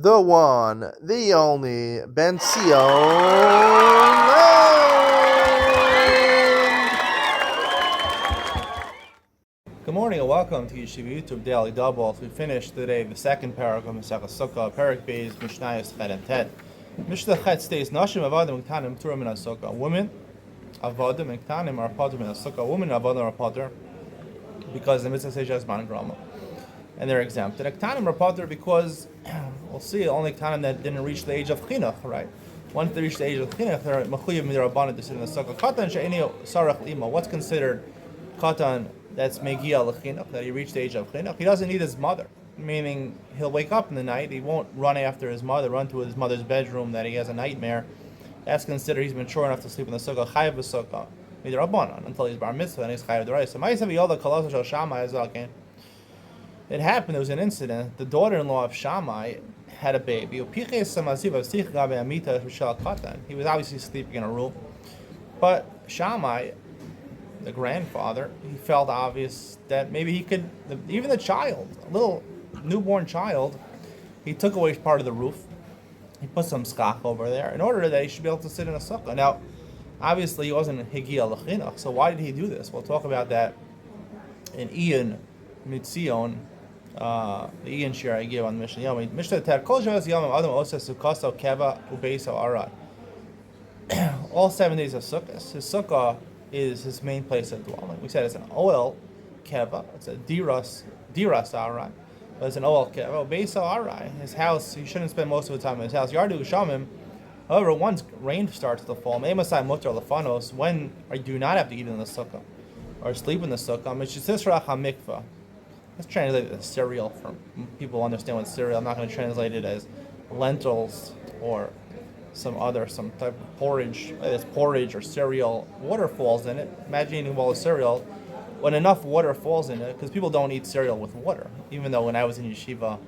the one, the only, Ben Sion. Good morning and welcome to Yeshiva YouTube Daily Double. We finished today the second paragraph of Succah, Parak Beis, Mishnah Chet and Tet. Mishnah Chet states, Nashim avadim ktanim turim min Succah. Women avadim and ktanim are patur min Succah. Women avadim are patur because the mitzvah says Jasman Grama, and they're exempt. And ktanim are patur because we'll see only ktanim that didn't reach the age of chinuch, right? Once they reach the age of chinuch, they're mechuyev midrabanan to sit in the Succah. Katan she'eni sarach lima. What's considered katan? That's megia l'chinuch, that he reached the age of chinuch. He doesn't need his mother, meaning he'll wake up in the night. He won't run after his mother, run to his mother's bedroom that he has a nightmare. That's considered he's mature enough to sleep in the Succah. Chayav v'Succah midrabanan until he's bar mitzvah and he's chayav d'oraisa. Ma'asav yolda kalaso shel Shammai azaken. It happened. There was an incident. The daughter-in-law of Shammai had a baby. He was obviously sleeping in a room, but Shammai, the grandfather, he felt obvious that maybe he could, even the child, a little newborn child, he took away part of the roof. He put some Succah over there in order that he should be able to sit in a Succah. Now, obviously he wasn't Higia L'chinuch, so why did he do this? We'll talk about that in Ian Mitzion, the Ian shir I give on Mishnah Yomi. Mishnah Ter Kol Shavas Yomim Adam Oses Sukkah Keva Ubeisa Arad. All 7 days of Sukkah, his Sukkah is his main place of dwelling. We said it's an oil keva, it's a diras arai, but it's an oil keva. Beisa arai, his house, he shouldn't spend most of the time in his house. Yardu shamim. However, once rain starts to fall, me'emasai mutar lefanos, when you do not have to eat in the sukkah or sleep in the sukkah, mishisisrach hamikvah. Let's translate it as cereal for people who understand what cereal. I'm not going to translate it as lentils or some type of porridge, whether it's porridge or cereal. Water falls in it. Imagine eating a bowl of cereal when enough water falls in it, because people don't eat cereal with water. Even though when I was in yeshiva,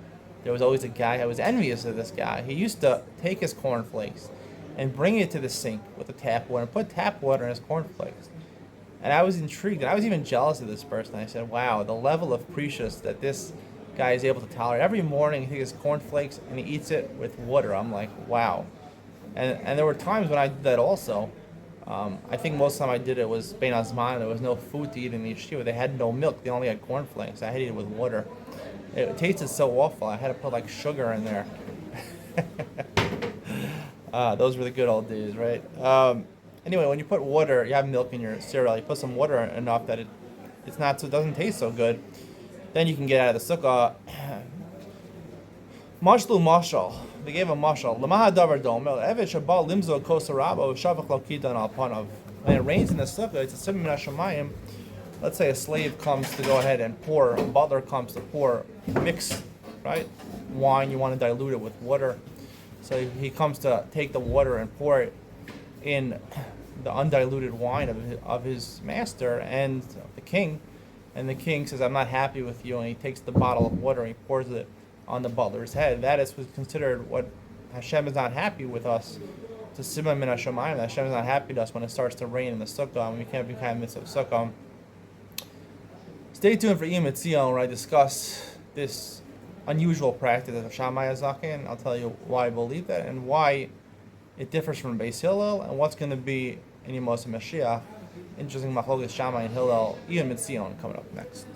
there was always a guy, I was envious of this guy. He used to take his cornflakes and bring it to the sink with the tap water and put tap water in his cornflakes. And I was intrigued, and I was even jealous of this person. I said, wow, the level of precious that this guy is able to tolerate. Every morning he takes his cornflakes and he eats it with water. I'm like, wow. And there were times when I did that also. I think most of the time I did it was Bein Azman. There was no food to eat in the yeshiva. They had no milk. They only had cornflakes. I had to eat it with water. It tasted so awful. I had to put like sugar in there. Those were the good old days, right? Anyway, when you put water, you have milk in your cereal. You put some water enough that it doesn't taste so good. Then you can get out of the sukkah. Mashlu mashal. They gave a mashal. When it rains in the sukkah, it's a simon hashamayim. Let's say a slave comes to go ahead and pour, a butler comes to pour, mix, right? Wine, you want to dilute it with water. So he comes to take the water and pour it in the undiluted wine of his master and the king. And the king says, I'm not happy with you. And he takes the bottle of water and he pours it on the butler's head. That is considered what Hashem is not happy with us. It's a simon min hashamayim. Hashem is not happy with us when it starts to rain in the sukkah and we can't be kind of midst of sukkah. Stay tuned for Yom Mitzion, where I discuss this unusual practice of Shammai Azaken. I'll tell you why I believe that and why it differs from Beis Hillel and what's going to be in Yemos Mashiach. Interesting machlokes Shammai and Hillel. Yom Mitzion coming up next.